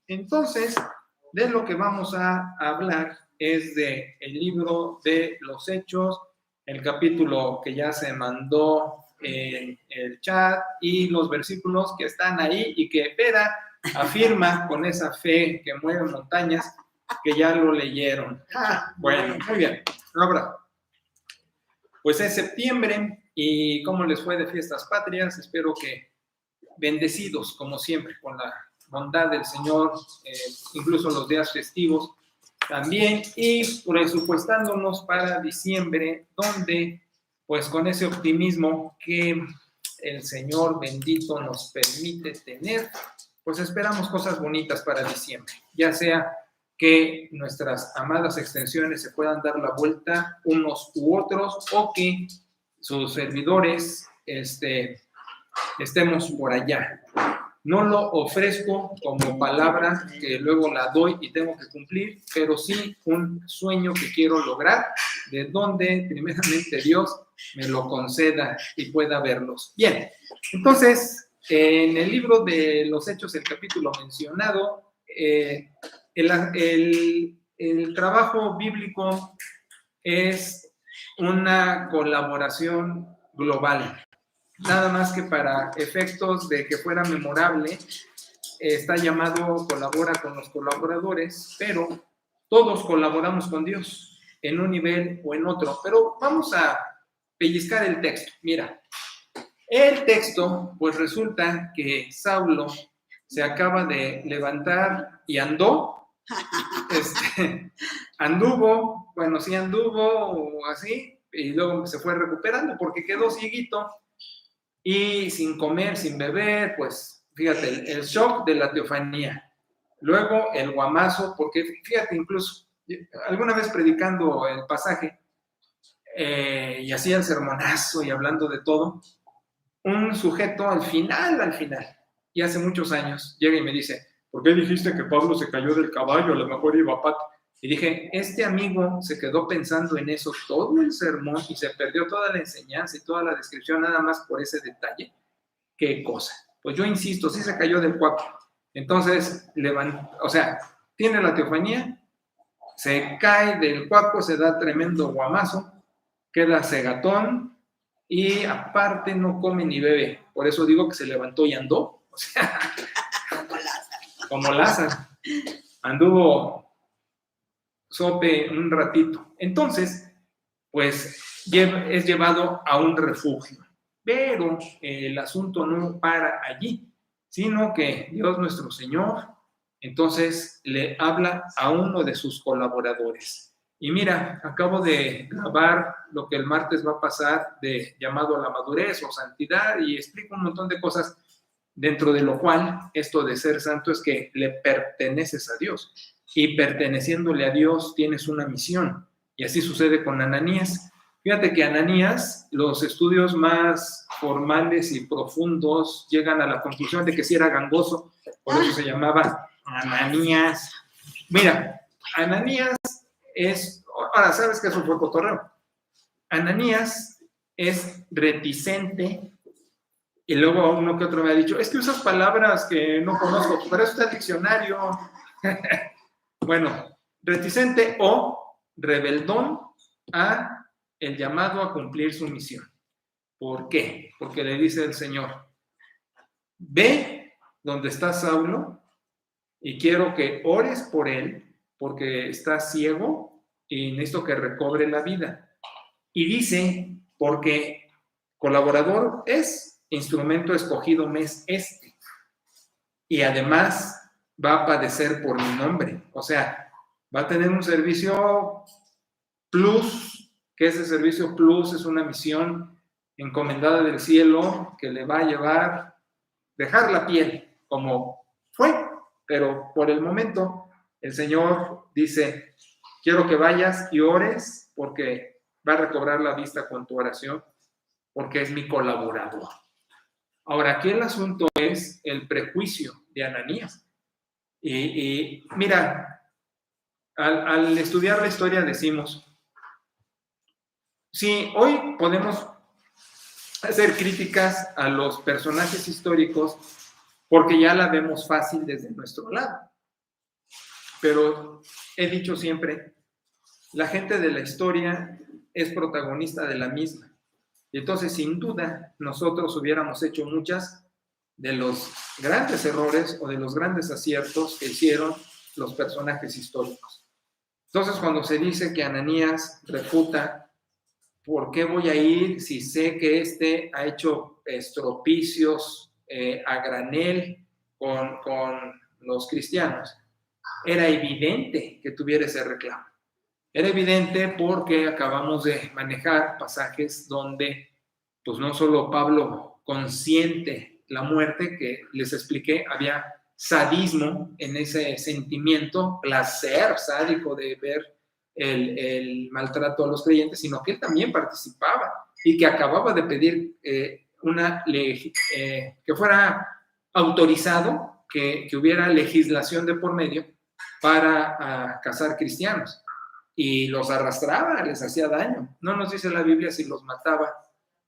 Entonces, de lo que vamos a hablar es de el libro de los Hechos, el capítulo que ya se mandó en el chat y los versículos que están ahí y que Pera afirma con esa fe que mueve montañas que ya lo leyeron. Bueno, muy bien. Ahora, pues es septiembre y ¿cómo les fue de fiestas patrias? Espero que bendecidos, como siempre, con la bondad del Señor, incluso los días festivos también, y presupuestándonos para diciembre, donde, pues con ese optimismo que el Señor bendito nos permite tener, pues esperamos cosas bonitas para diciembre, ya sea que nuestras amadas extensiones se puedan dar la vuelta unos u otros, o que sus servidores estemos por allá. No lo ofrezco como palabra que luego la doy y tengo que cumplir, pero sí un sueño que quiero lograr, de donde primeramente Dios me lo conceda y pueda verlos. Bien, entonces, en el libro de los Hechos, el capítulo mencionado, el trabajo bíblico es una colaboración global. Nada más que para efectos de que fuera memorable, está llamado colabora con los colaboradores, pero todos colaboramos con Dios en un nivel o en otro. Pero vamos a pellizcar el texto. Mira, el texto, pues resulta que Saulo se acaba de levantar y anduvo, o así, y luego se fue recuperando porque quedó cieguito. Y sin comer, sin beber, pues fíjate, el shock de la teofanía. Luego el guamazo, porque fíjate, incluso alguna vez predicando el pasaje y hacía el sermonazo y hablando de todo, un sujeto al final, y hace muchos años, llega y me dice, ¿por qué dijiste que Pablo se cayó del caballo? A lo mejor iba a pato. Y dije, este amigo se quedó pensando en eso todo el sermón y se perdió toda la enseñanza y toda la descripción nada más por ese detalle. ¿Qué cosa? Pues yo insisto, sí se cayó del cuarto. Entonces, tiene la teofanía, se cae del cuarto, se da tremendo guamazo, queda cegatón y aparte no come ni bebe. Por eso digo que se levantó y andó. O sea, como Lázaro. Anduvo sope un ratito. Entonces, pues es llevado a un refugio. Pero el asunto no para allí, sino que Dios nuestro Señor, entonces le habla a uno de sus colaboradores. Y mira, acabo de grabar lo que el martes va a pasar llamado a la madurez o santidad, y explico un montón de cosas, dentro de lo cual esto de ser santo es que le perteneces a Dios. Y perteneciéndole a Dios tienes una misión. Y así sucede con Ananías. Fíjate que Ananías, los estudios más formales y profundos llegan a la conclusión de que sí era gangoso, por eso se llamaba Ananías. Mira, Ananías ahora sabes que eso fue cotorreo. Ananías es reticente, y luego uno que otro me ha dicho, es que usas palabras que no conozco, pero eso está en el diccionario. Bueno, reticente o rebeldón a el llamado a cumplir su misión. ¿Por qué? Porque le dice el Señor, ve donde está Saulo y quiero que ores por él porque está ciego y necesito que recobre la vida. Y dice, porque colaborador es, instrumento escogido me es este. Y además va a padecer por mi nombre. O sea, va a tener un servicio plus, que ese servicio plus es una misión encomendada del cielo que le va a llevar dejar la piel como fue, pero por el momento el Señor dice, quiero que vayas y ores porque va a recobrar la vista con tu oración, porque es mi colaborador. Ahora, aquí el asunto es el prejuicio de Ananías. Y mira, al estudiar la historia decimos, sí, hoy podemos hacer críticas a los personajes históricos porque ya la vemos fácil desde nuestro lado. pero he dicho siempre, la gente de la historia es protagonista de la misma. Y entonces, sin duda, nosotros hubiéramos hecho muchas de los grandes errores o de los grandes aciertos que hicieron los personajes históricos. Entonces, cuando se dice que Ananías refuta, ¿por qué voy a ir si sé que este ha hecho estropicios a granel con los cristianos? Era evidente que tuviera ese reclamo. Era evidente porque acabamos de manejar pasajes donde, pues no solo Pablo consiente la muerte, que les expliqué, había sadismo en ese sentimiento, placer sádico de ver el maltrato a los creyentes, sino que él también participaba y que acababa de pedir que fuera autorizado, que hubiera legislación de por medio para cazar cristianos. Y los arrastraba, les hacía daño. No nos dice la Biblia si los mataba,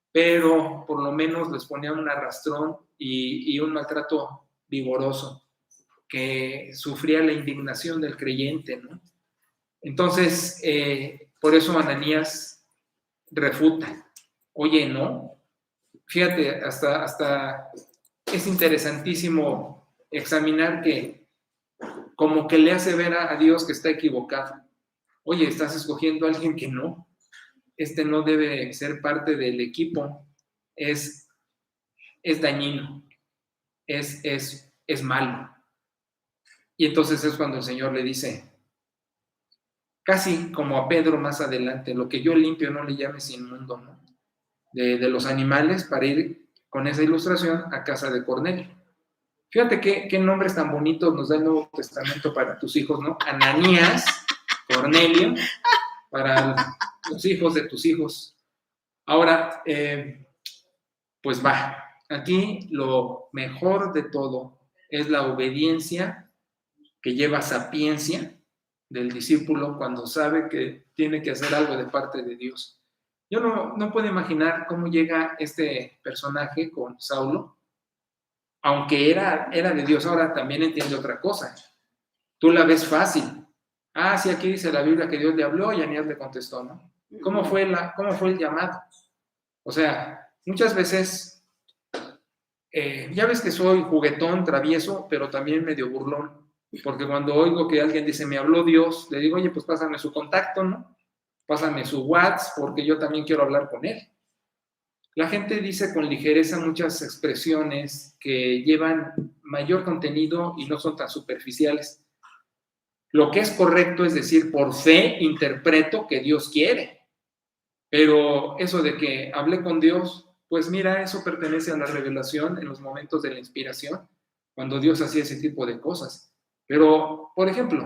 pero por lo menos les ponía un arrastrón y un maltrato vigoroso que sufría la indignación del creyente, ¿no? Entonces, por eso Ananías refuta. Oye, no, fíjate, hasta es interesantísimo examinar que como que le hace ver a Dios que está equivocado. Oye, estás escogiendo a alguien que no. Este no debe ser parte del equipo. Es dañino. Es malo. Y entonces es cuando el Señor le dice, casi como a Pedro más adelante, lo que yo limpio no le llames inmundo, ¿no? De los animales, para ir con esa ilustración a casa de Cornelio. Fíjate qué nombres tan bonitos nos da el Nuevo Testamento para tus hijos, ¿no? Ananías, Cornelio, para los hijos de tus hijos. Ahora, pues va, aquí lo mejor de todo es la obediencia que lleva sapiencia del discípulo cuando sabe que tiene que hacer algo de parte de Dios. Yo no puedo imaginar cómo llega este personaje con Saulo, aunque era de Dios. Ahora también entiende otra cosa. Tú la ves fácil. Ah, sí, aquí dice la Biblia que Dios le habló y Ananías le contestó, ¿no? ¿Cómo fue el llamado? O sea, muchas veces, ya ves que soy juguetón, travieso, pero también medio burlón, porque cuando oigo que alguien dice, me habló Dios, le digo, oye, pues pásame su contacto, ¿no? Pásame su WhatsApp, porque yo también quiero hablar con él. La gente dice con ligereza muchas expresiones que llevan mayor contenido y no son tan superficiales. Lo que es correcto es decir, por fe interpreto que Dios quiere. Pero eso de que hablé con Dios, pues mira, eso pertenece a la revelación en los momentos de la inspiración, cuando Dios hacía ese tipo de cosas. Pero, por ejemplo,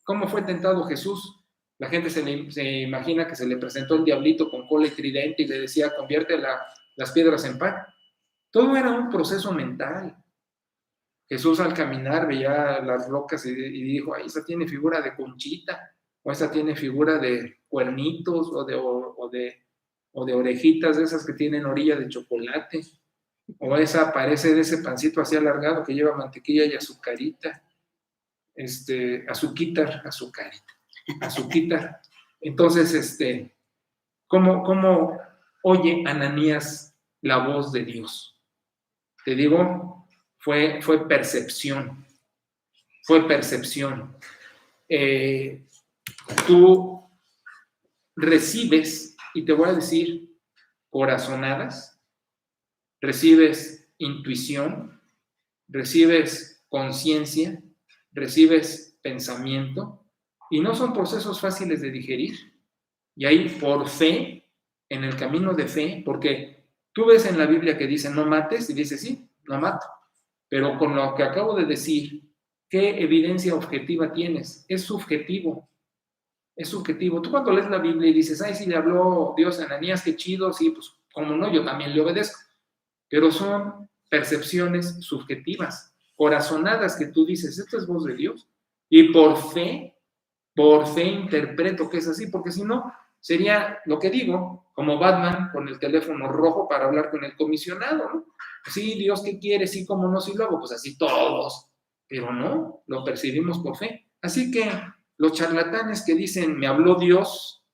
¿cómo fue tentado Jesús? La gente se imagina que se le presentó el diablito con cola y tridente y le decía, convierte las piedras en pan. Todo era un proceso mental. Jesús al caminar veía las rocas y dijo, ay, esa tiene figura de conchita, o esa tiene figura de cuernitos, o de orejitas de esas que tienen orilla de chocolate, o esa parece de ese pancito así alargado que lleva mantequilla y azucarita, azuquita. Entonces, ¿cómo oye Ananías la voz de Dios? Te digo, fue percepción. Tú recibes, y te voy a decir, corazonadas, recibes intuición, recibes conciencia, recibes pensamiento, y no son procesos fáciles de digerir. Y ahí, por fe, en el camino de fe, porque tú ves en la Biblia que dice no mates, y dices sí, no mato. Pero con lo que acabo de decir, ¿qué evidencia objetiva tienes? Es subjetivo. Tú cuando lees la Biblia y dices, ay, sí le habló Dios a Ananías, qué chido, sí, pues, como no, yo también le obedezco. Pero son percepciones subjetivas, corazonadas que tú dices, esto es voz de Dios. Y por fe interpreto que es así, porque si no, sería lo que digo, como Batman con el teléfono rojo para hablar con el comisionado, ¿no? Sí, Dios, ¿qué quiere? Sí, cómo no, sí lo hago, pues así todos. Pero no, lo percibimos por fe. Así que los charlatanes que dicen, me habló Dios,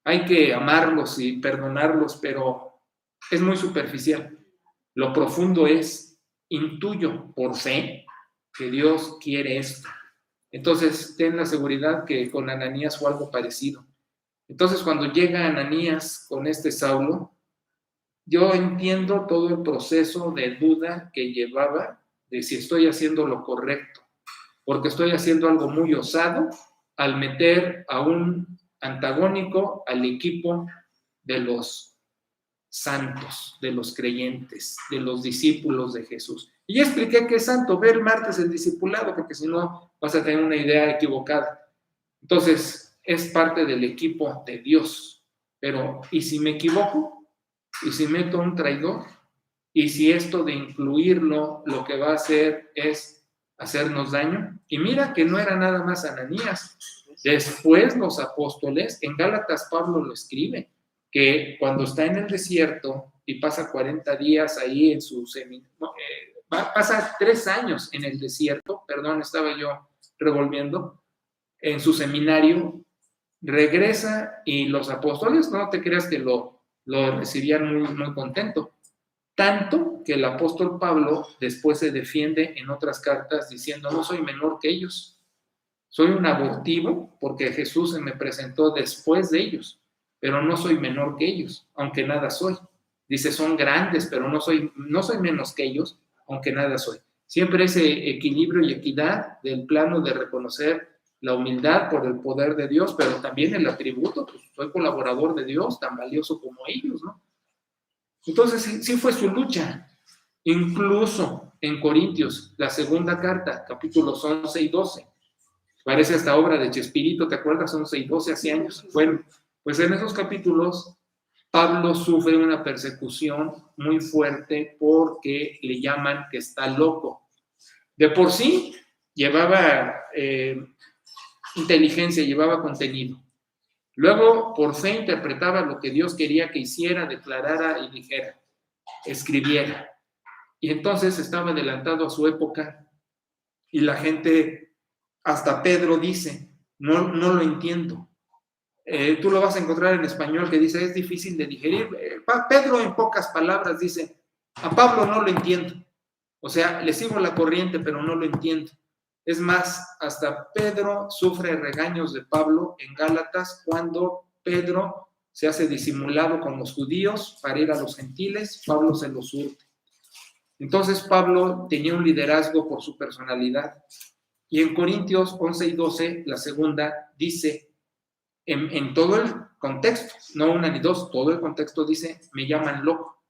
hay que amarlos y perdonarlos, pero es muy superficial. Lo profundo es, intuyo por fe que Dios quiere esto. Entonces, ten la seguridad que con Ananías fue algo parecido. Entonces, cuando llega Ananías con este Saulo, yo entiendo todo el proceso de duda que llevaba de si estoy haciendo lo correcto, porque estoy haciendo algo muy osado al meter a un antagónico al equipo de los santos, de los creyentes, de los discípulos de Jesús. Y ya expliqué que es santo. Ve el martes el discipulado, porque si no vas a tener una idea equivocada. Entonces, es parte del equipo de Dios. Pero, ¿y si me equivoco? ¿Y si meto un traidor? ¿Y si esto de incluirlo lo que va a hacer es hacernos daño? Y mira que no era nada más Ananías. Después los apóstoles, en Gálatas Pablo lo escribe, que cuando está en el desierto y pasa 40 días ahí en su pasa 3 años en el desierto, perdón, estaba yo revolviendo, en su seminario, regresa y los apóstoles, no te creas que lo recibían muy contento. Tanto que el apóstol Pablo después se defiende en otras cartas diciendo, no soy menor que ellos, soy un abortivo porque Jesús se me presentó después de ellos, pero no soy menor que ellos, aunque nada soy. Dice, son grandes, pero no soy menos que ellos, aunque nada soy. Siempre ese equilibrio y equidad del plano de reconocer la humildad por el poder de Dios, pero también el atributo, pues soy colaborador de Dios, tan valioso como ellos, ¿no? Entonces, sí fue su lucha. Incluso en Corintios, la segunda carta, capítulos 11 y 12, parece hasta obra de Chespirito, ¿te acuerdas? 11 y 12 hace años. Bueno, pues en esos capítulos, Pablo sufre una persecución muy fuerte porque le llaman que está loco. De por sí, llevaba inteligencia, llevaba contenido. Luego, por fe, interpretaba lo que Dios quería que hiciera, declarara y dijera, escribiera. Y entonces estaba adelantado a su época y la gente, hasta Pedro dice, no lo entiendo. Tú lo vas a encontrar en español que dice, es difícil de digerir. Pedro en pocas palabras dice, a Pablo no lo entiendo. O sea, le sigo la corriente, pero no lo entiendo. Es más, hasta Pedro sufre regaños de Pablo en Gálatas cuando Pedro se hace disimulado con los judíos para ir a los gentiles, Pablo se los surte. Entonces Pablo tenía un liderazgo por su personalidad. Y en Corintios 11 y 12, la segunda, dice, en todo el contexto, no una ni dos, todo el contexto dice, me llaman loco.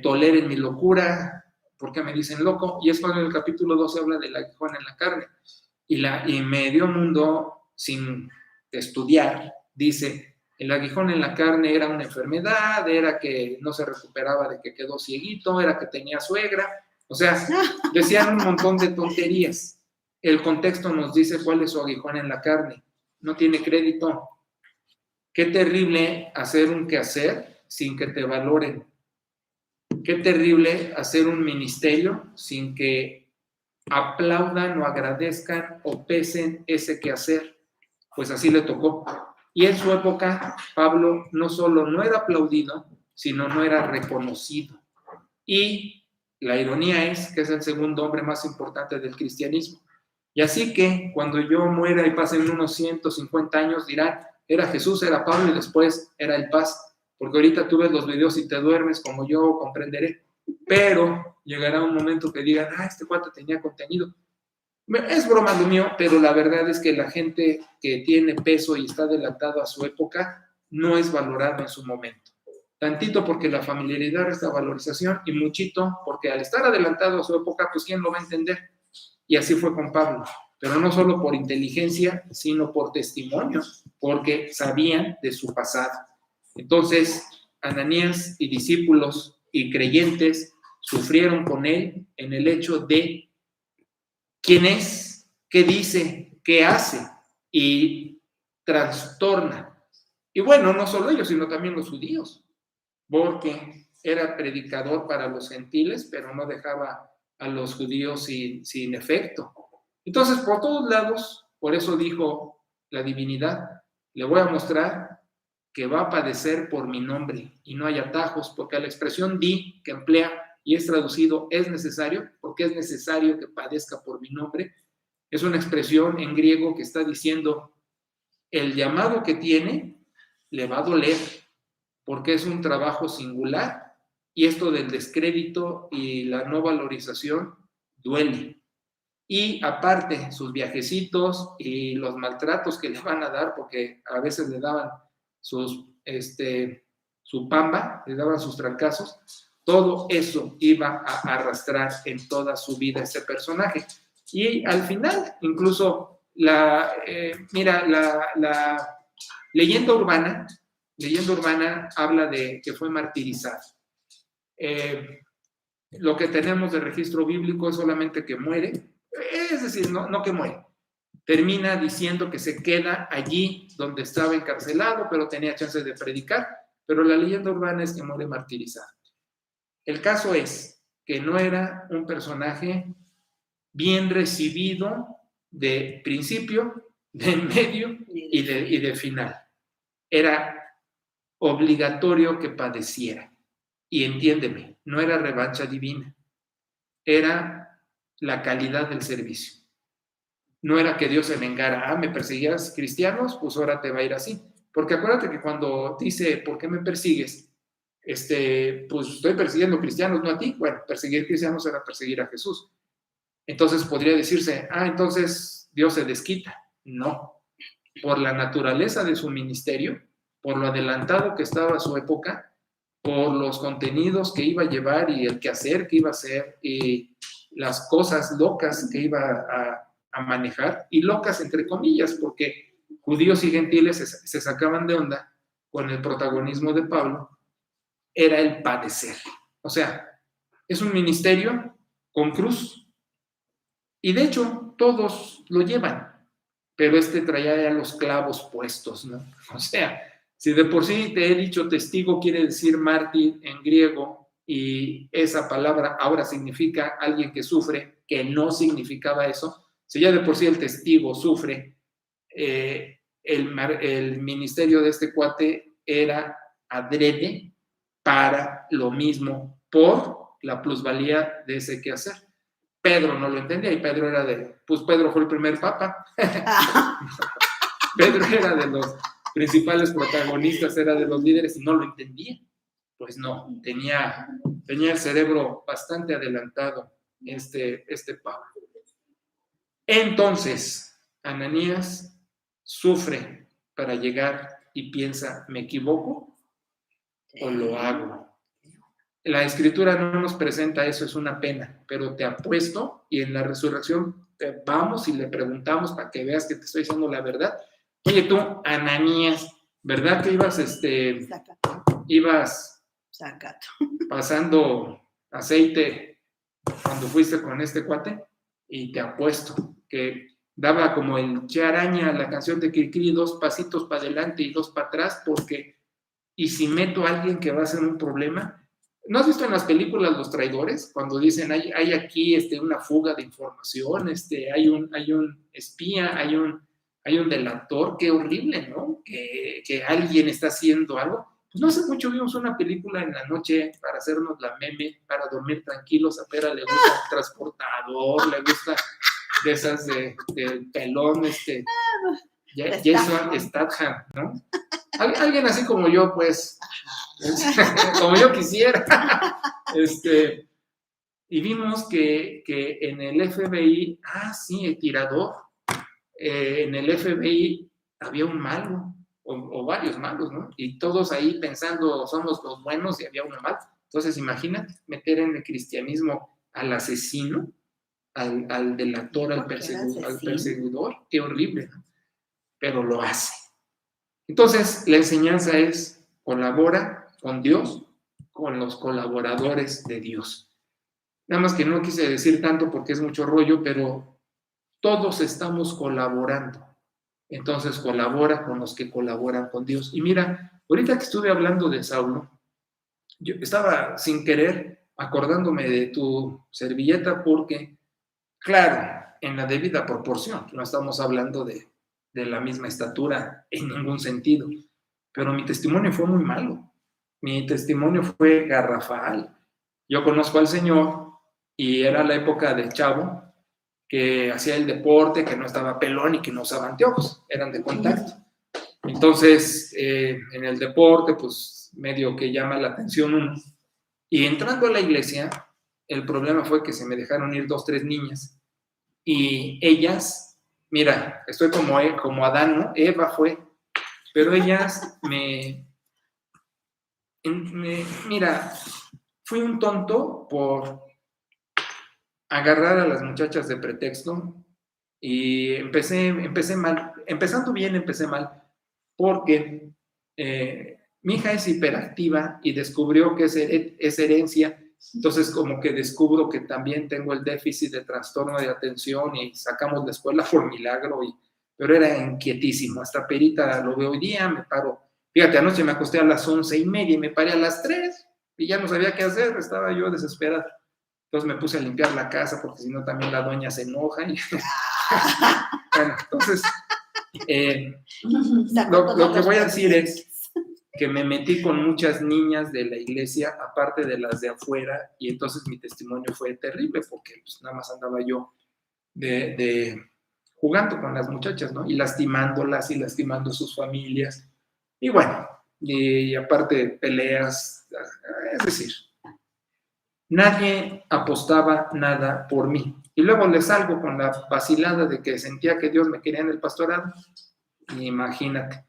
Toleren mi locura, porque me dicen loco, y es cuando en el capítulo 12 habla del aguijón en la carne, y medio mundo, sin estudiar, dice, el aguijón en la carne era una enfermedad, era que no se recuperaba de que quedó cieguito, era que tenía suegra, o sea, decían un montón de tonterías. El contexto nos dice cuál es su aguijón en la carne, no tiene crédito. Qué terrible hacer un quehacer sin que te valoren. Qué terrible hacer un ministerio sin que aplaudan o agradezcan o pesen ese quehacer. Pues así le tocó. Y en su época, Pablo no solo no era aplaudido, sino no era reconocido. Y la ironía es que es el segundo hombre más importante del cristianismo. Y así que cuando yo muera y pasen unos 150 años, dirán, era Jesús, era Pablo y después era el Paz. Porque ahorita tú ves los videos y te duermes, como yo comprenderé. Pero llegará un momento que digan, este cuate tenía contenido. Es broma lo mío, pero la verdad es que la gente que tiene peso y está adelantado a su época no es valorada en su momento. Tantito porque la familiaridad es la valorización y muchito porque al estar adelantado a su época, pues ¿quién lo va a entender? Y así fue con Pablo, pero no solo por inteligencia, sino por testimonio, porque sabían de su pasado. Entonces, Ananías y discípulos y creyentes sufrieron con él en el hecho de quién es, qué dice, qué hace y trastorna. Y bueno, no solo ellos, sino también los judíos, porque era predicador para los gentiles, pero no dejaba a los judíos sin efecto. Entonces, por todos lados, por eso dijo la divinidad, le voy a mostrar que va a padecer por mi nombre y no hay atajos, porque la expresión di que emplea y es traducido es necesario, porque es necesario que padezca por mi nombre, es una expresión en griego que está diciendo el llamado que tiene le va a doler, porque es un trabajo singular y esto del descrédito y la no valorización duele. Y aparte, sus viajecitos y los maltratos que le van a dar, porque a veces le daban su pamba, le daban sus trancazos, todo eso iba a arrastrar en toda su vida ese personaje. Y al final, incluso, la leyenda urbana habla de que fue martirizado. Lo que tenemos de registro bíblico es solamente que muere, es decir, no que muere, termina diciendo que se queda allí donde estaba encarcelado, pero tenía chance de predicar, pero la leyenda urbana es que muere martirizado. El caso es que no era un personaje bien recibido de principio, de medio y de final. Era obligatorio que padeciera. Y entiéndeme, no era revancha divina, era la calidad del servicio. No era que Dios se vengara, me perseguías cristianos, pues ahora te va a ir así. Porque acuérdate que cuando dice, ¿por qué me persigues? Pues estoy persiguiendo cristianos, no a ti. Bueno, perseguir cristianos era perseguir a Jesús. Entonces podría decirse, entonces Dios se desquita. No, por la naturaleza de su ministerio, por lo adelantado que estaba a su época, por los contenidos que iba a llevar y el quehacer que iba a hacer y las cosas locas que iba a manejar, y locas entre comillas, porque judíos y gentiles se sacaban de onda con el protagonismo de Pablo, era el padecer. O sea, es un ministerio con cruz, y de hecho todos lo llevan, pero traía ya los clavos puestos, ¿no? O sea, si de por sí te he dicho testigo quiere decir mártir en griego y esa palabra ahora significa alguien que sufre, que no significaba eso, si ya de por sí el testigo sufre, el ministerio de este cuate era adrede para lo mismo, por la plusvalía de ese quehacer. Pedro no lo entendía y Pedro era Pedro fue el primer papa. Pedro era de los principales protagonistas, era de los líderes y no lo entendía. Pues no, tenía el cerebro bastante adelantado este Pablo. Entonces, Ananías sufre para llegar y piensa, ¿me equivoco o lo hago? La escritura no nos presenta eso, es una pena, pero te apuesto y en la resurrección vamos y le preguntamos para que veas que te estoy diciendo la verdad. Oye tú, Ananías, ¿verdad que ibas pasando aceite cuando fuiste con este cuate? Y te apuesto que daba como el Che Araña, la canción de Kirkiri, 2 pasitos para adelante y 2 para atrás, porque y si meto a alguien que va a ser un problema. ¿No has visto en las películas Los Traidores? Cuando dicen, hay aquí una fuga de información, hay un espía, hay un delator, qué horrible, ¿no? Que alguien está haciendo algo. Pues no hace mucho vimos una película en la noche para hacernos la meme, para dormir tranquilos. A Pera le gusta el transportador, le gusta de esas del pelón, Jason Statham, ¿no? Alguien así como yo, pues, como yo quisiera. Y vimos que en el FBI, el tirador, en el FBI había un malo, o varios malos, ¿no? Y todos ahí pensando, somos los buenos y había uno malo. Entonces, imagínate meter en el cristianismo al asesino, al delator, al perseguidor, qué horrible, ¿no? Pero lo hace. Entonces, la enseñanza es, colabora con Dios, con los colaboradores de Dios. Nada más que no quise decir tanto porque es mucho rollo, pero todos estamos colaborando. Entonces, colabora con los que colaboran con Dios. Y mira, ahorita que estuve hablando de Saulo, yo estaba sin querer acordándome de tu servilleta porque, claro, en la debida proporción. No estamos hablando de la misma estatura en ningún sentido. Pero mi testimonio fue muy malo. Mi testimonio fue garrafal. Yo conozco al Señor y era la época de chavo que hacía el deporte, que no estaba pelón y que no usaba anteojos, eran de contacto. Entonces, en el deporte, pues medio que llama la atención uno. Y entrando a la iglesia, el problema fue que se me dejaron ir 2, 3 niñas. Y ellas, mira, estoy como Adán, ¿no? Eva fue, pero ellas mira, fui un tonto por agarrar a las muchachas de pretexto y empecé mal. Empezando bien, empecé mal, porque mi hija es hiperactiva y descubrió que es herencia. Entonces, como que descubro que también tengo el déficit de trastorno de atención y sacamos la escuela por milagro, pero era inquietísimo. Hasta perita lo veo hoy día, me paro. Fíjate, anoche me acosté a las 11:30 y me paré a las 3 y ya no sabía qué hacer, estaba yo desesperado. Entonces me puse a limpiar la casa porque si no también la doña se enoja. Bueno, entonces, lo que voy a decir es que me metí con muchas niñas de la iglesia, aparte de las de afuera, y entonces mi testimonio fue terrible porque pues, nada más andaba yo jugando con las muchachas, ¿no? Y lastimándolas y lastimando sus familias. Y bueno, y aparte peleas, es decir, nadie apostaba nada por mí. Y luego le salgo con la vacilada de que sentía que Dios me quería en el pastorado. Imagínate.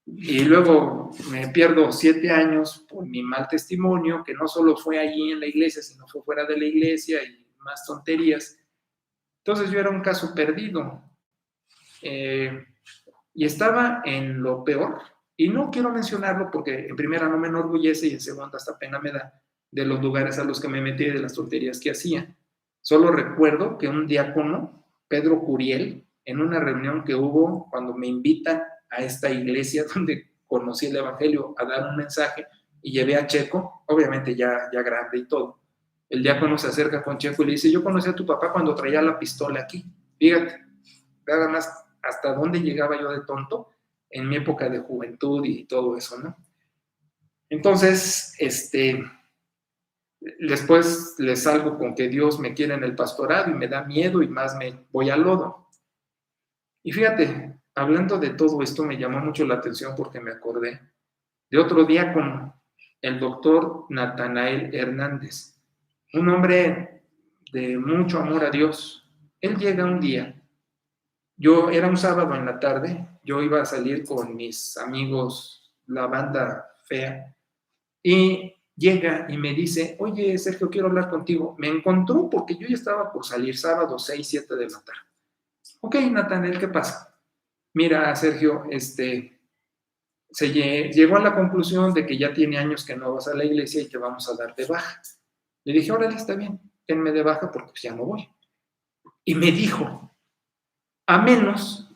Y luego me pierdo 7 años por mi mal testimonio, que no solo fue allí en la iglesia, sino fue fuera de la iglesia y más tonterías. Entonces yo era un caso perdido. Y estaba en lo peor. Y no quiero mencionarlo porque en primera no me enorgullece y en segunda hasta pena me da de los lugares a los que me metí y de las tonterías que hacía. Solo recuerdo que un diácono, Pedro Curiel, en una reunión que hubo cuando me invitan a esta iglesia donde conocí el evangelio a dar un mensaje y llevé a Checo, obviamente ya grande y todo. El diácono se acerca con Checo y le dice, yo conocí a tu papá cuando traía la pistola aquí. Fíjate, nada más hasta dónde llegaba yo de tonto en mi época de juventud y todo eso, ¿no? Entonces, después les salgo con que Dios me quiere en el pastorado y me da miedo y más me voy al lodo. Y fíjate, hablando de todo esto me llamó mucho la atención porque me acordé de otro diácono, el doctor Natanael Hernández, un hombre de mucho amor a Dios. Él llega un día, era un sábado en la tarde, yo iba a salir con mis amigos, la banda fea, y llega y me dice, oye, Sergio, quiero hablar contigo. Me encontró porque yo ya estaba por salir sábado 6, 7 de la tarde. Ok, Natanael, ¿qué pasa? Mira, Sergio, llegó a la conclusión de que ya tiene años que no vas a la iglesia y que vamos a dar de baja. Le dije, órale, está bien, denme de baja porque pues ya no voy. Y me dijo, a menos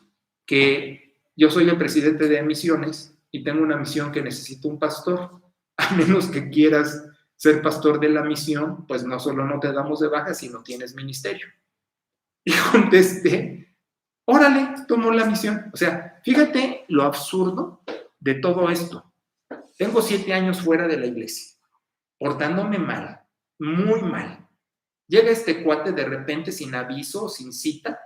que yo soy el presidente de misiones y tengo una misión que necesito un pastor, a menos que quieras ser pastor de la misión, pues no solo no te damos de baja, sino tienes ministerio. Y contesté, órale, tomo la misión. O sea, fíjate lo absurdo de todo esto. Tengo 7 años fuera de la iglesia, portándome mal, muy mal. Llega este cuate de repente sin aviso, sin cita,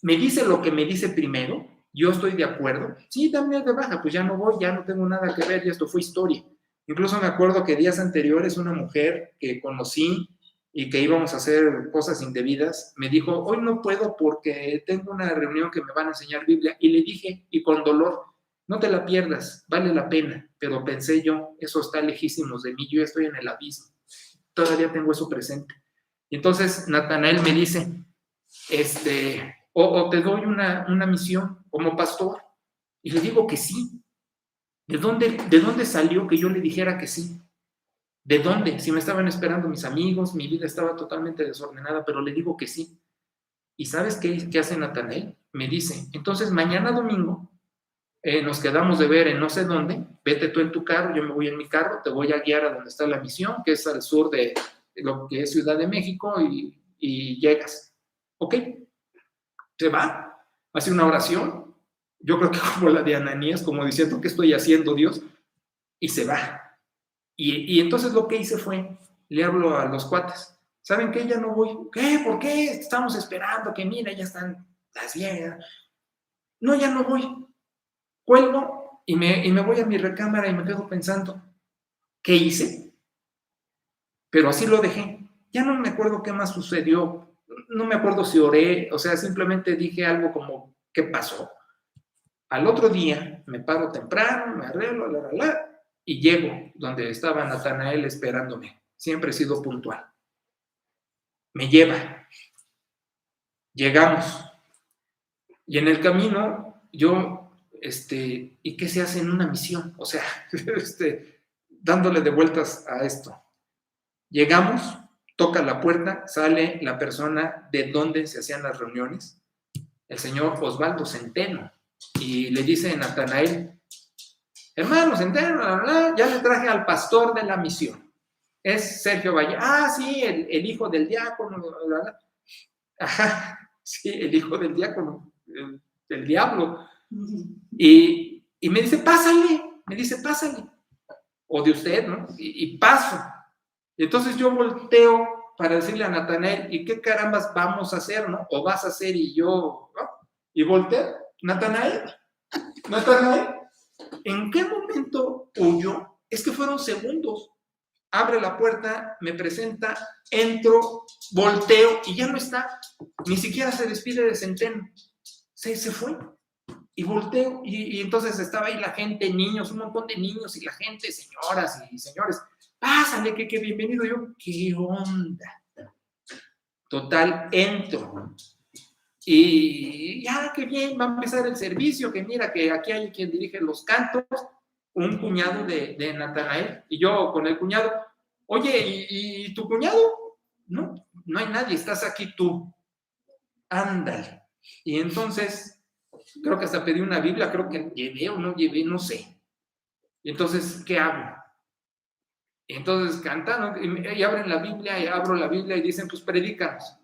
me dice lo que me dice primero, yo estoy de acuerdo, sí, dame de baja, pues ya no voy, ya no tengo nada que ver, y esto fue historia. Incluso me acuerdo que días anteriores una mujer que conocí y que íbamos a hacer cosas indebidas, me dijo, hoy no puedo porque tengo una reunión que me van a enseñar Biblia, y le dije, y con dolor, no te la pierdas, vale la pena, pero pensé yo, eso está lejísimos de mí, yo estoy en el abismo, todavía tengo eso presente. Y entonces Natanael me dice, o te doy una misión como pastor, y le digo que sí. ¿De dónde salió que yo le dijera que sí? ¿De dónde? Si me estaban esperando mis amigos, mi vida estaba totalmente desordenada, pero le digo que sí. ¿Y sabes qué hace Natanael? Me dice, entonces mañana domingo nos quedamos de ver en no sé dónde, vete tú en tu carro, yo me voy en mi carro, te voy a guiar a donde está la misión, que es al sur de lo que es Ciudad de México, y llegas. ¿Ok? Se va, hace una oración, yo creo que como la de Ananías, como diciendo, ¿qué estoy haciendo, Dios? Y se va. Y entonces lo que hice fue, le hablo a los cuates, ¿saben qué? Ya no voy. ¿Qué? ¿Por qué? Estamos esperando que mira, ya están las 10. No, ya no voy. Cuelgo y me voy a mi recámara y me quedo pensando, ¿qué hice? Pero así lo dejé. Ya no me acuerdo qué más sucedió. No me acuerdo si oré, o sea, simplemente dije algo como, ¿qué pasó? Al otro día me paro temprano, me arreglo, y llego donde estaba Natanael esperándome. Siempre he sido puntual. Me lleva. Llegamos. Y en el camino, yo, ¿y qué se hace en una misión? O sea, dándole de vueltas a esto. Llegamos, toca la puerta, sale la persona de donde se hacían las reuniones, el señor Osvaldo Centeno, y le dice a Natanael, hermano Centeno, ya le traje al pastor de la misión. Es Sergio Valle. Ah, sí, el hijo del diácono. Ajá, sí, el hijo del diácono, el diablo. Y me dice, pásale. O de usted, ¿no? Y paso. Y entonces yo volteo para decirle a Natanael, ¿y qué carambas vamos a hacer, no? O vas a hacer y yo, ¿no? Y volteo, Natanael, ¿en qué momento huyó? Es que fueron segundos. Abre la puerta, me presenta, entro, volteo y ya no está. Ni siquiera se despide de Centeno. Se fue. Y volteo y entonces estaba ahí la gente, niños, un montón de niños y la gente, señoras y señores. Pásale, que bienvenido. Yo, ¿qué onda? Total, entro. Y ya, qué bien, va a empezar el servicio, que mira, que aquí hay quien dirige los cantos, un cuñado de Natanael, y yo con el cuñado, oye, ¿y tu cuñado? No, no hay nadie, estás aquí tú. Ándale. Y entonces, creo que hasta pedí una Biblia, creo que llevé o no llevé, no sé. Y entonces, ¿qué hago? Y entonces cantan y abren la Biblia, y abro la Biblia y dicen, pues predícanos.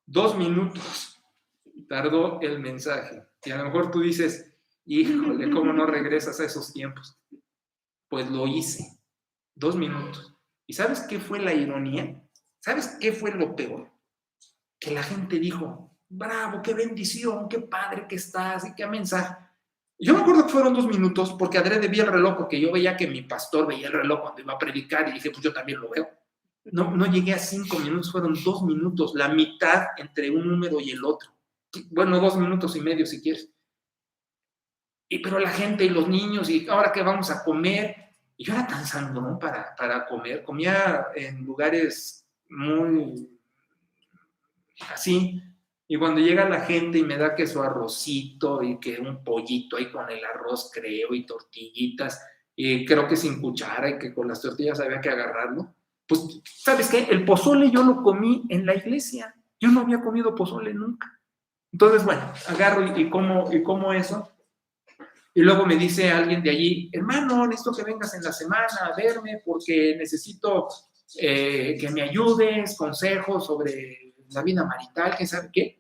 2 minutos tardó el mensaje. Y a lo mejor tú dices, híjole, ¿cómo no regresas a esos tiempos? Pues lo hice. 2 minutos. ¿Y sabes qué fue la ironía? ¿Sabes qué fue lo peor? Que la gente dijo, bravo, qué bendición, qué padre que estás y qué mensaje. Yo me acuerdo que fueron 2 minutos porque adrede vi el reloj, porque yo veía que mi pastor veía el reloj cuando iba a predicar y dije, pues yo también lo veo. No llegué a 5 minutos, fueron 2 minutos, la mitad entre un número y el otro. Bueno, 2 minutos y medio si quieres. Pero la gente y los niños, y ahora qué vamos a comer. Y yo era tan sangrón para comer, comía en lugares muy así. Y cuando llega la gente y me da que su arrocito y que un pollito ahí con el arroz, creo, y tortillitas, y creo que sin cuchara y que con las tortillas había que agarrarlo, pues, ¿sabes qué? El pozole yo lo comí en la iglesia. Yo no había comido pozole nunca. Entonces, bueno, agarro y como eso. Y luego me dice alguien de allí, hermano, necesito que vengas en la semana a verme porque necesito que me ayudes, consejos sobre la vida marital, ¿quién sabe qué?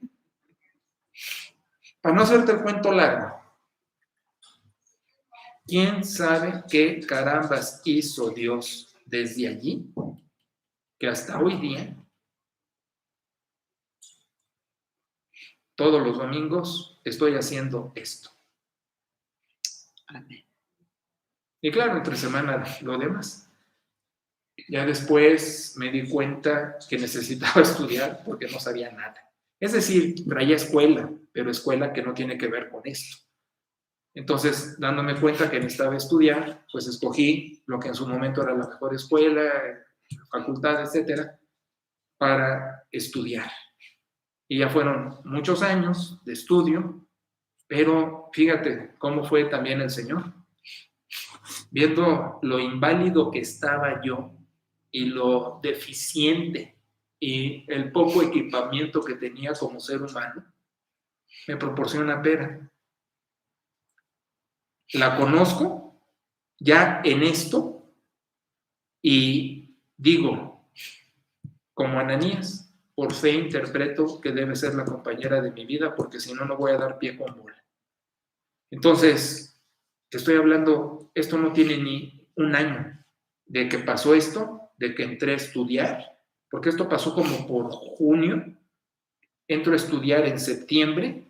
Para no hacerte el cuento largo, ¿quién sabe qué carambas hizo Dios desde allí? Que hasta hoy día, todos los domingos, estoy haciendo esto. Amén. Y claro, entre semana lo demás. Ya después me di cuenta que necesitaba estudiar porque no sabía nada. Es decir, traía escuela, pero escuela que no tiene que ver con esto. Entonces, dándome cuenta que necesitaba estudiar, pues escogí lo que en su momento era la mejor escuela, facultad, etcétera, para estudiar. Y ya fueron muchos años de estudio, pero fíjate cómo fue también el Señor. Viendo lo inválido que estaba yo y lo deficiente y el poco equipamiento que tenía como ser humano, me proporciona pera. La conozco ya en esto y digo, como Ananías, por fe interpreto que debe ser la compañera de mi vida, porque si no, no voy a dar pie con bola. Entonces, te estoy hablando, esto no tiene ni un año de que pasó esto, de que entré a estudiar, porque esto pasó como por junio, entro a estudiar en septiembre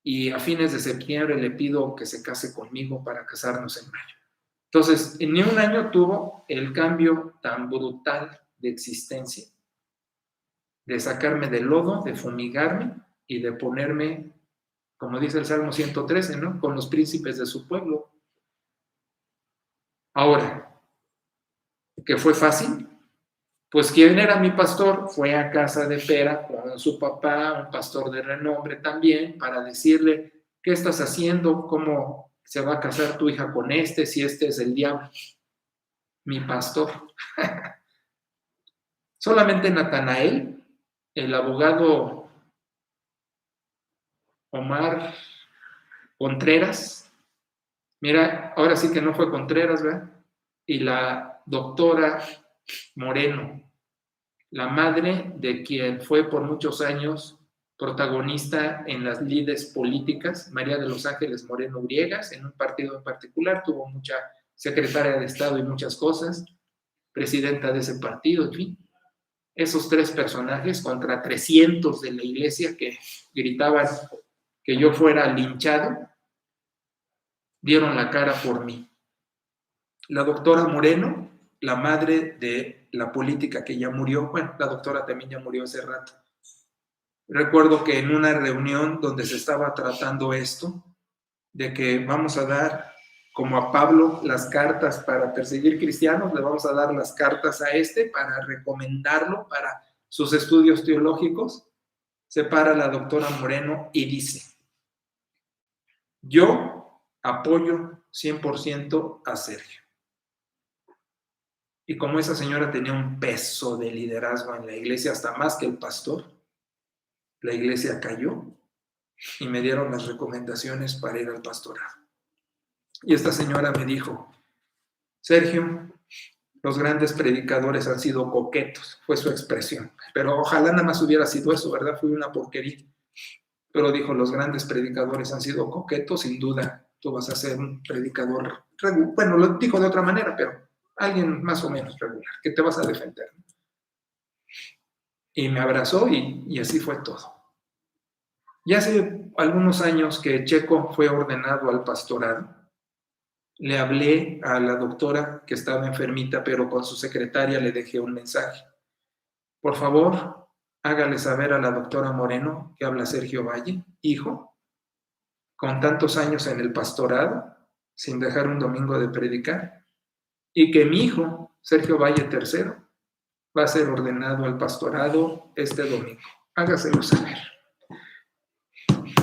y a fines de septiembre le pido que se case conmigo para casarnos en mayo. Entonces, en ni un año tuvo el cambio tan brutal de existencia, de sacarme del lodo, de fumigarme y de ponerme, como dice el Salmo 113, ¿no? Con los príncipes de su pueblo. Ahora, ¿que fue fácil? Pues quien era mi pastor fue a casa de Pera con su papá, un pastor de renombre también, para decirle, ¿qué estás haciendo? ¿Cómo se va a casar tu hija con este si este es el diablo? Mi pastor. Solamente Natanael, el abogado Omar Contreras, mira, ahora sí que no fue Contreras, ¿verdad? Y la doctora Moreno, la madre de quien fue por muchos años protagonista en las lides políticas, María de los Ángeles Moreno Griegas, en un partido en particular, tuvo mucha secretaria de Estado y muchas cosas, presidenta de ese partido, en fin. Esos tres personajes contra 300 de la iglesia que gritaban que yo fuera linchado, dieron la cara por mí. La doctora Moreno, la madre de la política que ya murió, bueno, la doctora también ya murió hace rato. Recuerdo que en una reunión donde se estaba tratando esto, de que vamos a dar, como a Pablo, las cartas para perseguir cristianos, le vamos a dar las cartas a este para recomendarlo para sus estudios teológicos, se para la doctora Moreno y dice, yo apoyo 100% a Sergio. Y como esa señora tenía un peso de liderazgo en la iglesia, hasta más que el pastor, la iglesia cayó y me dieron las recomendaciones para ir al pastorado. Y esta señora me dijo, Sergio, los grandes predicadores han sido coquetos, fue su expresión, pero ojalá nada más hubiera sido eso, ¿verdad? Fue una porquería. Pero dijo, los grandes predicadores han sido coquetos, sin duda, tú vas a ser un predicador, bueno, lo dijo de otra manera, pero alguien más o menos regular, que te vas a defender. Y me abrazó y así fue todo. Y hace algunos años que Checo fue ordenado al pastorado, le hablé a la doctora que estaba enfermita, pero con su secretaria le dejé un mensaje. Por favor, hágale saber a la doctora Moreno que habla Sergio Valle, hijo, con tantos años en el pastorado, sin dejar un domingo de predicar, y que mi hijo, Sergio Valle III, va a ser ordenado al pastorado este domingo. Hágaselo saber.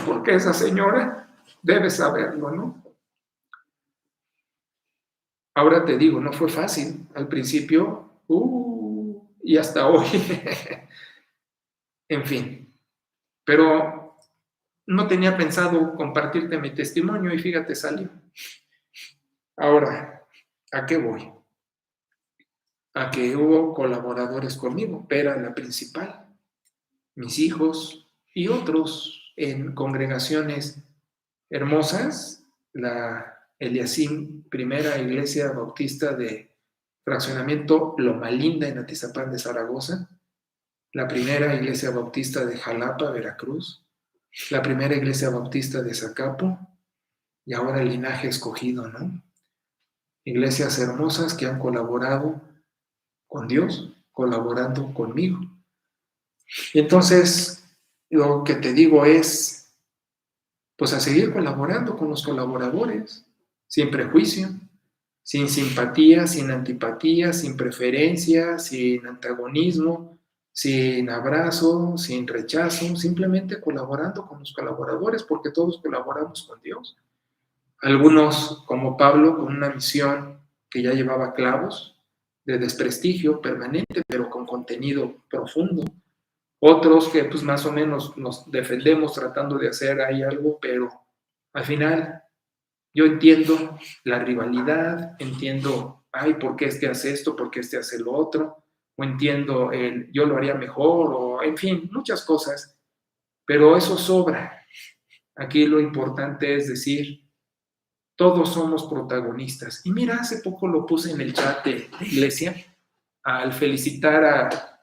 Porque esa señora debe saberlo, ¿no? Ahora te digo, no fue fácil. Al principio, y hasta hoy. En fin. Pero no tenía pensado compartirte mi testimonio y fíjate, salió. Ahora, ¿a qué voy? A que hubo colaboradores conmigo, Pera la principal, mis hijos y otros en congregaciones hermosas, la Eliasim, primera iglesia bautista de fraccionamiento Loma Linda en Atizapán de Zaragoza, la primera iglesia bautista de Jalapa, Veracruz, la primera iglesia bautista de Zacapo y ahora el Linaje Escogido, ¿no? Iglesias hermosas que han colaborado con Dios, colaborando conmigo. Y entonces, lo que te digo es, pues a seguir colaborando con los colaboradores, sin prejuicio, sin simpatía, sin antipatía, sin preferencia, sin antagonismo, sin abrazo, sin rechazo, simplemente colaborando con los colaboradores, porque todos colaboramos con Dios. Algunos, como Pablo, con una misión que ya llevaba clavos, de desprestigio permanente, pero con contenido profundo. Otros que pues más o menos nos defendemos tratando de hacer ahí algo, pero al final yo entiendo la rivalidad, entiendo, ay, ¿por qué este hace esto? ¿Por qué este hace lo otro? o entiendo el yo lo haría mejor, o en fin, muchas cosas, pero eso sobra. Aquí lo importante es decir, todos somos protagonistas. Y mira, hace poco lo puse en el chat de iglesia, al felicitar a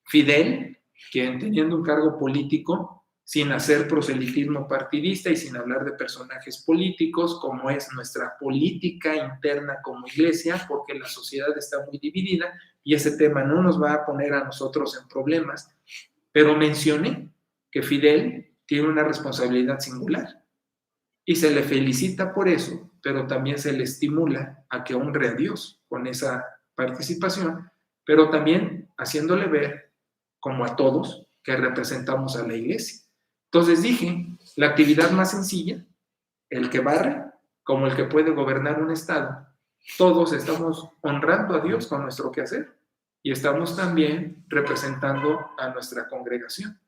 Fidel, quien teniendo un cargo político, sin hacer proselitismo partidista y sin hablar de personajes políticos, como es nuestra política interna como iglesia, porque la sociedad está muy dividida y ese tema no nos va a poner a nosotros en problemas, pero mencioné que Fidel tiene una responsabilidad singular y se le felicita por eso, pero también se le estimula a que honre a Dios con esa participación, pero también haciéndole ver, como a todos, que representamos a la iglesia. Entonces dije, la actividad más sencilla, el que barre, como el que puede gobernar un estado, todos estamos honrando a Dios con nuestro quehacer y estamos también representando a nuestra congregación.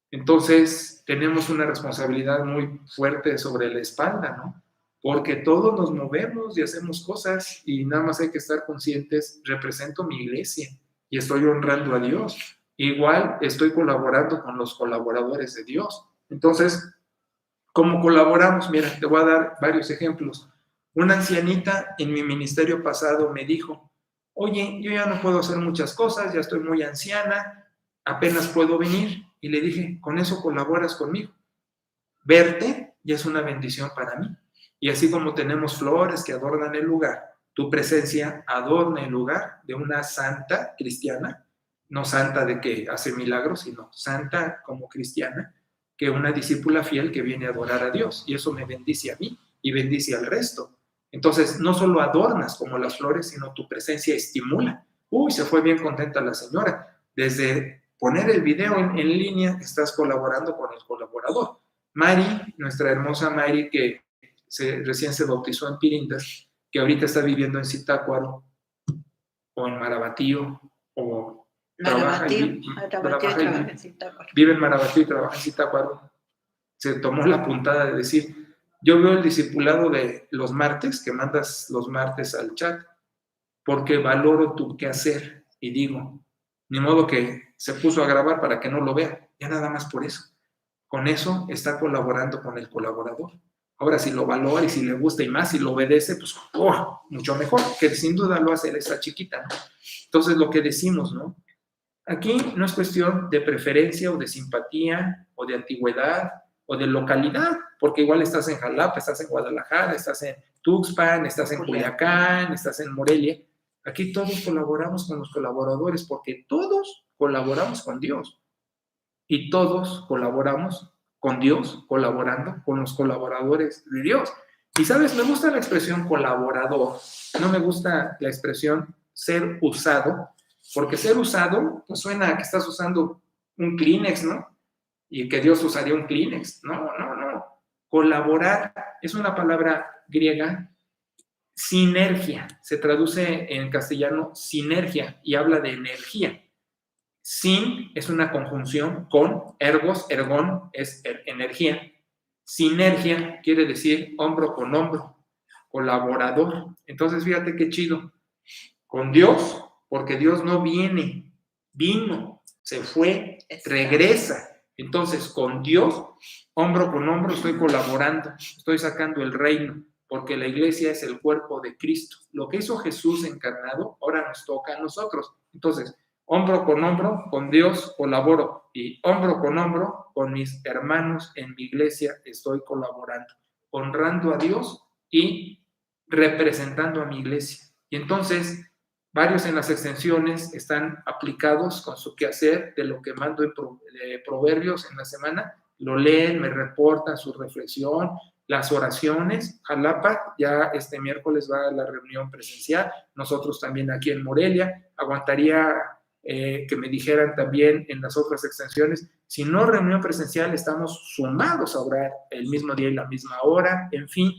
Entonces, tenemos una responsabilidad muy fuerte sobre la espalda, ¿no? Porque todos nos movemos y hacemos cosas y nada más hay que estar conscientes, represento mi iglesia y estoy honrando a Dios. Igual estoy colaborando con los colaboradores de Dios. Entonces, ¿cómo colaboramos? Mira, te voy a dar varios ejemplos. Una ancianita en mi ministerio pasado me dijo, oye, yo ya no puedo hacer muchas cosas, ya estoy muy anciana, apenas puedo venir. Y le dije, con eso colaboras conmigo. Verte ya es una bendición para mí. Y así como tenemos flores que adornan el lugar, tu presencia adorna el lugar de una santa cristiana, no santa de que hace milagros, sino santa como cristiana, que una discípula fiel que viene a adorar a Dios. Y eso me bendice a mí y bendice al resto. Entonces, no solo adornas como las flores, sino tu presencia estimula. Uy, se fue bien contenta la señora. Desde poner el video en línea, estás colaborando con el colaborador. Mari, nuestra hermosa Mari, que recién se bautizó en Pirindas, que ahorita está viviendo en Zitácuaro, o en Marabatío, o trabaja en Zitácuaro. Vive en Marabatío y trabaja en Zitácuaro. Se tomó la puntada de decir, yo veo el discipulado de los martes, que mandas los martes al chat, porque valoro tu quehacer. Y digo, ni modo que se puso a grabar para que no lo vea, ya nada más por eso. Con eso está colaborando con el colaborador. Ahora, si lo valora y si le gusta y más, si lo obedece, pues mucho mejor, que sin duda lo hace esta chiquita, ¿no? Entonces, lo que decimos, ¿no? Aquí no es cuestión de preferencia o de simpatía o de antigüedad o de localidad, porque igual estás en Jalapa, estás en Guadalajara, estás en Tuxpan, estás en Culiacán, estás en Morelia. Aquí todos colaboramos con los colaboradores porque todos colaboramos con Dios y todos colaboramos con Dios, colaborando con los colaboradores de Dios. Y sabes, me gusta la expresión colaborador, no me gusta la expresión ser usado, porque ser usado pues suena a que estás usando un Kleenex, ¿no? Y que Dios usaría un Kleenex. No. Colaborar es una palabra griega, sinergia, se traduce en castellano sinergia y habla de energía. Sin es una conjunción con, ergón es energía. Sinergia quiere decir hombro con hombro, colaborador. Entonces, fíjate qué chido. Con Dios, porque Dios no viene, vino, se fue, regresa. Entonces, con Dios, hombro con hombro, estoy colaborando, estoy sacando el reino, porque la iglesia es el cuerpo de Cristo. Lo que hizo Jesús encarnado, ahora nos toca a nosotros. Entonces, hombro con Dios colaboro y hombro con mis hermanos en mi iglesia estoy colaborando, honrando a Dios y representando a mi iglesia. Y entonces, varios en las extensiones están aplicados con su quehacer de lo que mando en Proverbios en la semana, lo leen, me reportan su reflexión, las oraciones. Jalapa ya este miércoles va a la reunión presencial, nosotros también aquí en Morelia. Aguantaría que me dijeran también en las otras extensiones, si no reunión presencial, estamos sumados a orar el mismo día y la misma hora, en fin.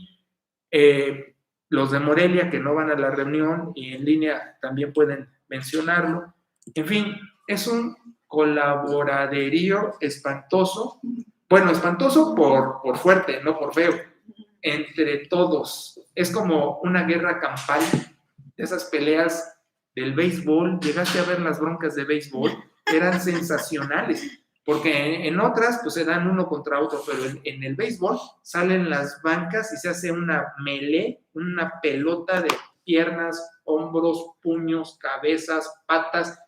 Los de Morelia que no van a la reunión y en línea también pueden mencionarlo. En fin, es un colaboraderío espantoso, bueno, espantoso por fuerte, no por feo, entre todos. Es como una guerra campal, esas peleas del béisbol. Llegaste a ver las broncas de béisbol, eran sensacionales, porque en otras pues se dan uno contra otro, pero en el béisbol salen las bancas y se hace una melee, una pelota de piernas, hombros, puños, cabezas, patas.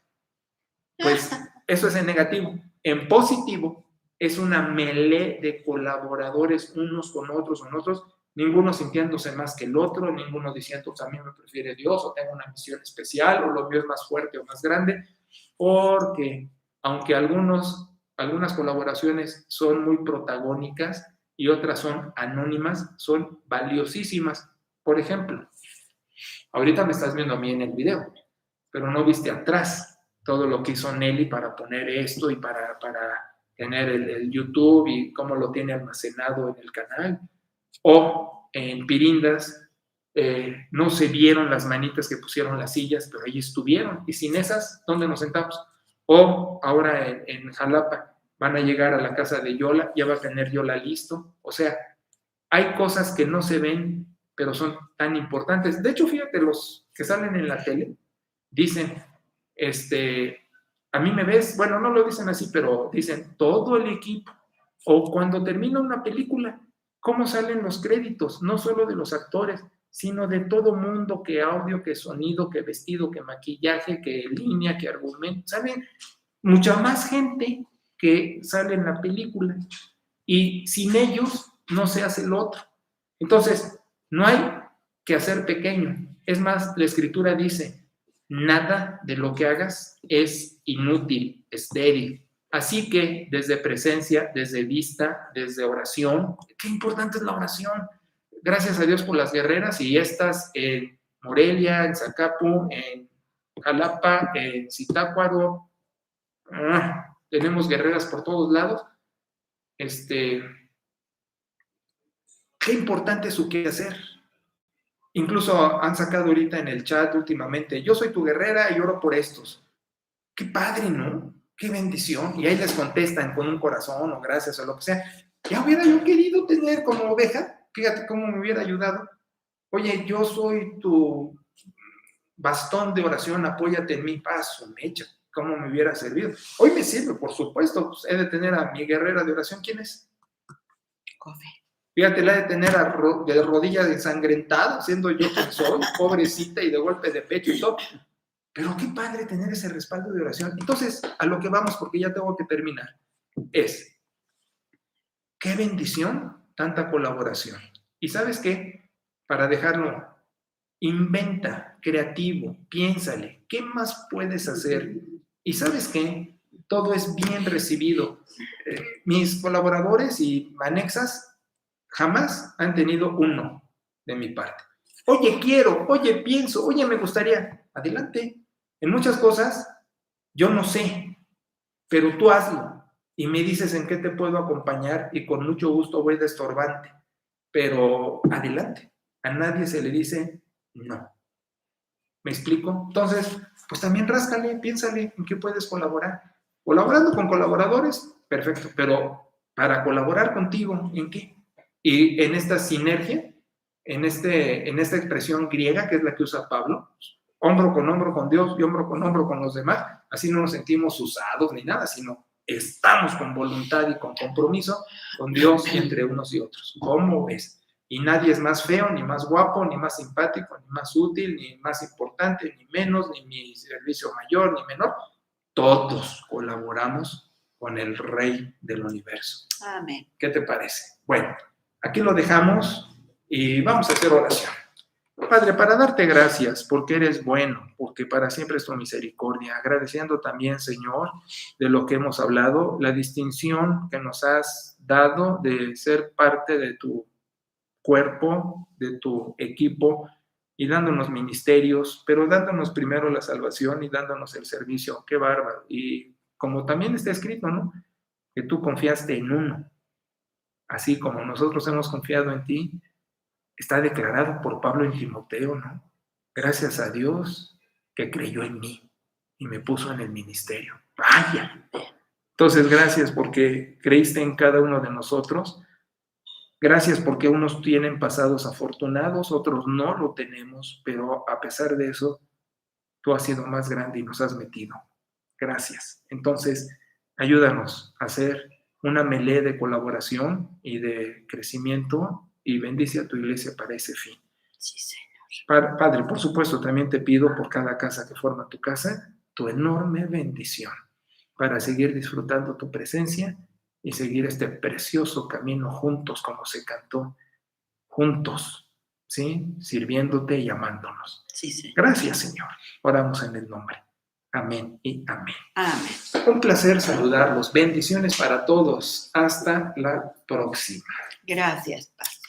Pues eso es en negativo. En positivo es una melee de colaboradores unos con otros, ninguno sintiéndose más que el otro, ninguno diciendo, pues a mí me prefiere Dios, o tengo una misión especial, o lo mío es más fuerte o más grande, porque aunque algunas colaboraciones son muy protagónicas y otras son anónimas, son valiosísimas. Por ejemplo, ahorita me estás viendo a mí en el video, pero no viste atrás todo lo que hizo Nelly para poner esto y para tener el YouTube y cómo lo tiene almacenado en el canal. O en Pirindas, no se vieron las manitas que pusieron las sillas, pero ahí estuvieron. Y sin esas, ¿dónde nos sentamos? O ahora en Jalapa van a llegar a la casa de Yola, ya va a tener Yola listo. O sea, hay cosas que no se ven, pero son tan importantes. De hecho, fíjate, los que salen en la tele dicen, a mí me ves, bueno, no lo dicen así, pero dicen todo el equipo. O cuando termina una película, cómo salen los créditos, no solo de los actores, sino de todo mundo, que audio, que sonido, que vestido, que maquillaje, que línea, que argumento. Sale mucha más gente que sale en la película. Y sin ellos no se hace lo otro. Entonces, no hay que hacer pequeño. Es más, la Escritura dice, nada de lo que hagas es inútil, estéril. Así que desde presencia, desde vista, desde oración, qué importante es la oración. Gracias a Dios por las guerreras, y estas en Morelia, en Zacapu, en Jalapa, en Zitácuaro, tenemos guerreras por todos lados. Qué importante es su quehacer. Incluso han sacado ahorita en el chat últimamente, yo soy tu guerrera y oro por estos. Qué padre, ¿no? Qué bendición. Y ahí les contestan con un corazón o gracias o lo que sea. Ya hubiera yo querido tener como oveja, fíjate cómo me hubiera ayudado. Oye, yo soy tu bastón de oración, apóyate en mi paso, mecha. ¿Cómo me hubiera servido? Hoy me sirve, por supuesto. Pues he de tener a mi guerrera de oración. ¿Quién es? Cofe. Fíjate, la de tener de rodillas ensangrentada, siendo yo quien soy, pobrecita y de golpe de pecho y todo. Pero qué padre tener ese respaldo de oración. Entonces, a lo que vamos, porque ya tengo que terminar, es, qué bendición tanta colaboración. ¿Y sabes qué? Para dejarlo, inventa, creativo, piénsale, ¿qué más puedes hacer? ¿Y sabes qué? Todo es bien recibido. Mis colaboradores y anexas jamás han tenido un no de mi parte. Oye, quiero, oye, pienso, oye, me gustaría. Adelante. En muchas cosas yo no sé, pero tú hazlo y me dices en qué te puedo acompañar y con mucho gusto voy de estorbante. Pero adelante. A nadie se le dice no. ¿Me explico? Entonces, pues también ráscale, piénsale en qué puedes colaborar. Colaborando con colaboradores, perfecto, pero para colaborar contigo, ¿en qué? Y en esta sinergia, en esta expresión griega, que es la que usa Pablo, hombro con Dios y hombro con los demás, así no nos sentimos usados ni nada, sino estamos con voluntad y con compromiso con Dios y entre unos y otros. ¿Cómo ves? Y nadie es más feo, ni más guapo, ni más simpático, ni más útil, ni más importante, ni menos, ni mi servicio mayor, ni menor. Todos colaboramos con el Rey del Universo. Amén. ¿Qué te parece? Bueno, aquí lo dejamos y vamos a hacer oración. Padre, para darte gracias porque eres bueno, porque para siempre es tu misericordia, agradeciendo también, Señor, de lo que hemos hablado, la distinción que nos has dado de ser parte de tu cuerpo, de tu equipo y dándonos ministerios, pero dándonos primero la salvación y dándonos el servicio. Qué bárbaro. Y como también está escrito, ¿no? Que tú confiaste en uno, así como nosotros hemos confiado en ti. Está declarado por Pablo en Timoteo, ¿no? Gracias a Dios que creyó en mí y me puso en el ministerio. ¡Vaya! Entonces, gracias porque creíste en cada uno de nosotros. Gracias porque unos tienen pasados afortunados, otros no lo tenemos, pero a pesar de eso, tú has sido más grande y nos has metido. Gracias. Entonces, ayúdanos a hacer una melé de colaboración y de crecimiento y bendice a tu iglesia para ese fin. Sí, Señor. Padre, por supuesto, también te pido por cada casa que forma tu casa, tu enorme bendición para seguir disfrutando tu presencia y seguir este precioso camino juntos, como se cantó, juntos, ¿sí? Sirviéndote y amándonos. Sí, Señor. Gracias, Señor. Oramos en el nombre. Amén y amén. Amén. Un placer saludarlos. Bendiciones para todos. Hasta la próxima. Gracias, Pastor.